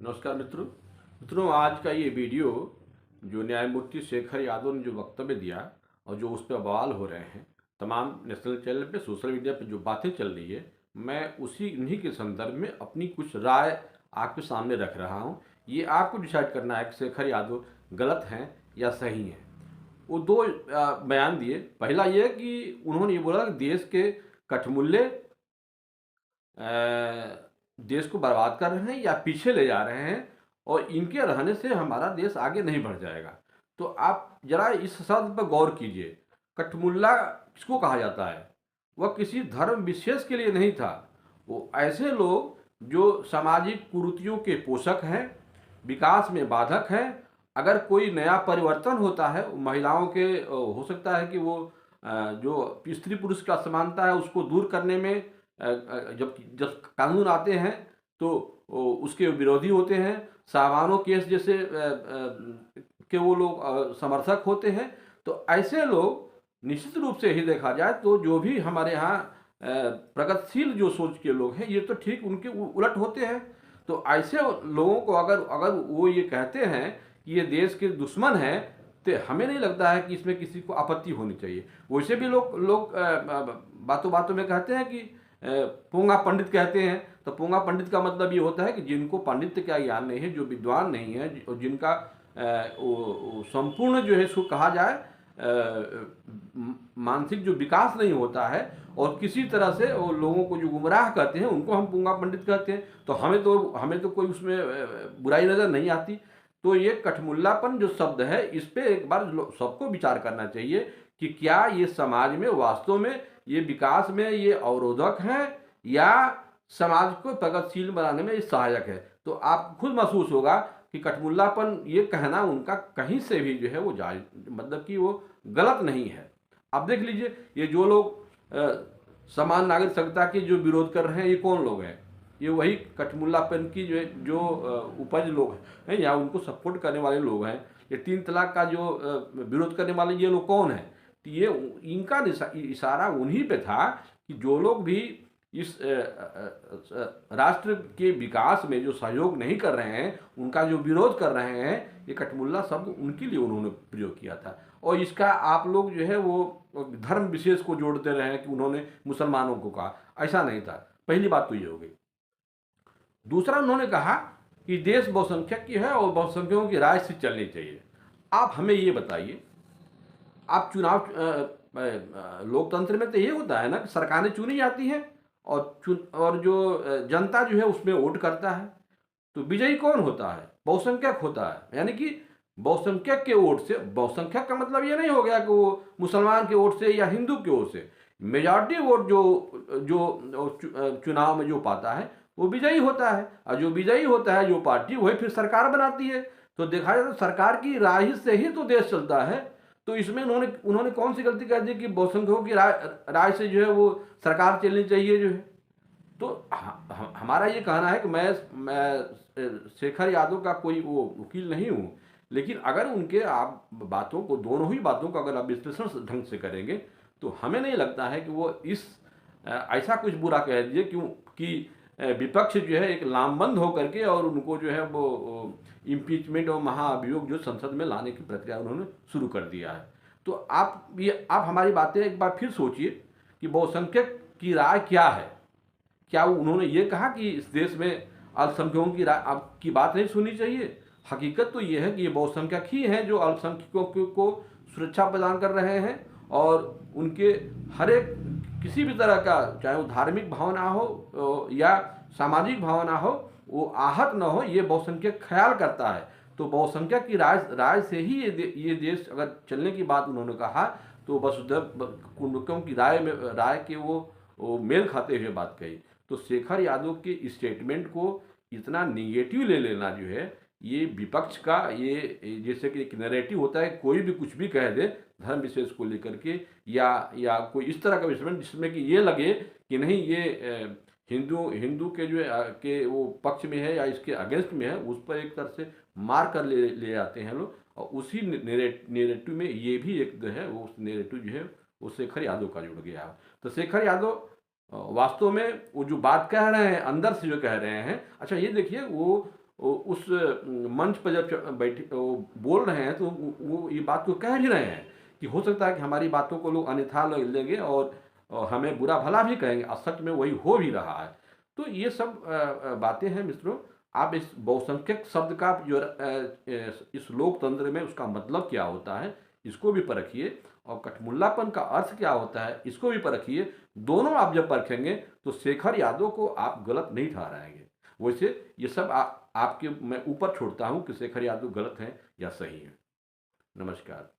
नमस्कार मित्रों, आज का ये वीडियो जो न्यायमूर्ति शेखर यादव ने जो वक्तव्य दिया और जो उस पर बवाल हो रहे हैं, तमाम नेशनल चैनल पे, सोशल मीडिया पे जो बातें चल रही है, मैं उन्हीं के संदर्भ में अपनी कुछ राय आपके सामने रख रहा हूँ। ये आपको डिसाइड करना है कि शेखर यादव गलत हैं या सही हैं। वो दो बयान दिए। पहला ये कि उन्होंने ये बोला कि देश को बर्बाद कर रहे हैं या पीछे ले जा रहे हैं और इनके रहने से हमारा देश आगे नहीं बढ़ जाएगा। तो आप जरा इस शब्द पर गौर कीजिए। कठमुल्ला किसको कहा जाता है? वह किसी धर्म विशेष के लिए नहीं था। वो ऐसे लोग जो सामाजिक कुरीतियों के पोषक हैं, विकास में बाधक हैं। अगर कोई नया परिवर्तन होता है, महिलाओं के हो सकता है कि वो जो स्त्री पुरुष का समानता है उसको दूर करने में जब जब कानून आते हैं तो उसके विरोधी होते हैं। सावानो केस जैसे के वो लोग समर्थक होते हैं। तो ऐसे लोग निश्चित रूप से ही देखा जाए तो जो भी हमारे यहाँ प्रगतिशील जो सोच के लोग हैं, ये तो ठीक उनके उलट होते हैं। तो ऐसे लोगों को अगर अगर वो ये कहते हैं कि ये देश के दुश्मन हैं, तो हमें नहीं लगता है कि इसमें किसी को आपत्ति होनी चाहिए। वैसे भी लोग लोग बातों बातों में कहते हैं कि पूंगा पंडित कहते हैं। तो पूंगा पंडित का मतलब ये होता है कि जिनको पांडित्य का ज्ञान नहीं है, जो विद्वान नहीं है, जिनका संपूर्ण जो है इसको कहा जाए मानसिक जो विकास नहीं होता है, और किसी तरह से वो लोगों को जो गुमराह करते हैं, उनको हम पूंगा पंडित कहते हैं। तो हमें तो कोई उसमें बुराई नज़र नहीं आती। तो ये कठमुल्लापन जो शब्द है, इस पर एक बार सबको विचार करना चाहिए कि क्या ये समाज में वास्तव में ये विकास में ये अवरोधक हैं या समाज को प्रगतिशील बनाने में ये सहायक है। तो आप खुद महसूस होगा कि कठमुल्लापन ये कहना उनका कहीं से भी जो है वो जायज, मतलब कि वो गलत नहीं है। अब देख लीजिए, ये जो लोग समान नागरिक संहिता के जो विरोध कर रहे हैं, ये कौन लोग हैं? ये वही कठमुल्लापन की जो उपज लोग हैं या उनको सपोर्ट करने वाले लोग हैं। ये 3 तलाक का जो विरोध करने वाले ये लोग कौन हैं? तो ये इनका इशारा उन्हीं पे था कि जो लोग भी इस राष्ट्र के विकास में जो सहयोग नहीं कर रहे हैं, उनका जो विरोध कर रहे हैं, ये कठमुल्ला शब्द उनके लिए उन्होंने प्रयोग किया था। और इसका आप लोग जो है वो धर्म विशेष को जोड़ते रहे हैं कि उन्होंने मुसलमानों को कहा। ऐसा नहीं था। पहली बात तो ये हो गई। दूसरा, उन्होंने कहा कि देश बहुसंख्यक की है और बहुसंख्यकों की राय से चलनी चाहिए। आप हमें ये बताइए, आप चुनाव लोकतंत्र में तो ये होता है ना कि सरकारें चुनी जाती हैं और जो जनता जो है उसमें वोट करता है। तो विजयी कौन होता है? बहुसंख्यक होता है। यानी कि बहुसंख्यक के वोट से, बहुसंख्यक का मतलब ये नहीं हो गया कि वो मुसलमान के वोट से या हिंदू के वोट से, मेजॉरिटी वोट जो जो चुनाव में जो पाता है वो विजयी होता है। और जो विजयी होता है जो पार्टी, वही फिर सरकार बनाती है। तो देखा जाए तो सरकार की राय से ही तो देश चलता है। तो इसमें उन्होंने कौन सी गलती कर दी कि बहुसंख्यकों की राय से जो है वो सरकार चलनी चाहिए जो है। तो हमारा ये कहना है कि मैं शेखर यादव का कोई वो वकील नहीं हूँ, लेकिन अगर उनके आप बातों को, दोनों ही बातों को अगर आप विश्लेषण ढंग से करेंगे, तो हमें नहीं लगता है कि वो ऐसा कुछ बुरा कह दिए क्यों कि विपक्ष जो है एक लामबंद होकर के और उनको जो है वो इम्पीचमेंट और महाअभियोग जो संसद में लाने की प्रक्रिया उन्होंने शुरू कर दिया है। तो आप हमारी बातें एक बार फिर सोचिए कि बहुसंख्यक की राय क्या है। क्या उन्होंने ये कहा कि इस देश में अल्पसंख्यकों की राय आपकी बात नहीं सुननी चाहिए? हकीकत तो ये है कि ये बहुसंख्यक ही हैं जो अल्पसंख्यकों को सुरक्षा प्रदान कर रहे हैं और उनके हर एक किसी भी तरह का, चाहे वो धार्मिक भावना हो या सामाजिक भावना हो, वो आहत न हो, ये बहुसंख्यक ख्याल करता है। तो बहुसंख्यक की राय से ही ये देश अगर चलने की बात उन्होंने कहा, तो वसुधैव कुटुंबकम की राय के वो मेल खाते हुए बात कही। तो शेखर यादव के स्टेटमेंट को इतना निगेटिव ले लेना जो है, ये विपक्ष का ये जैसे कि एक नैरेटिव होता है, कोई भी कुछ भी कह दे धर्म विशेष को लेकर के, या कोई इस तरह का विषय जिसमें कि ये लगे कि नहीं ये हिंदू के जो के वो पक्ष में है या इसके अगेंस्ट में है, उस पर एक तरह से मार कर ले आते हैं लोग। और उसी नेरेटिव में ये भी एक जो है वो नेरेटिव जो है वो शेखर यादव का जुड़ गया। तो शेखर यादव वास्तव में वो जो बात कह रहे हैं, अंदर से जो कह रहे हैं, अच्छा ये देखिए, वो उस मंच पर जब बैठे वो बोल रहे हैं तो वो ये बात को कह भी रहे हैं कि हो सकता है कि हमारी बातों को लोग अन्यथा लेंगे और हमें बुरा भला भी कहेंगे, और सच में वही हो भी रहा है। तो ये सब बातें हैं मित्रों। आप इस बहुसंख्यक शब्द का जो इस लोकतंत्र में उसका मतलब क्या होता है इसको भी परखिए, और कठमुल्लापन का अर्थ क्या होता है इसको भी परखिए। दोनों आप जब परखेंगे तो शेखर यादव को आप गलत नहीं ठहराएंगे। वैसे ये सब आपके मैं ऊपर छोड़ता हूँ कि शेखर यादव गलत हैं या सही हैं। नमस्कार।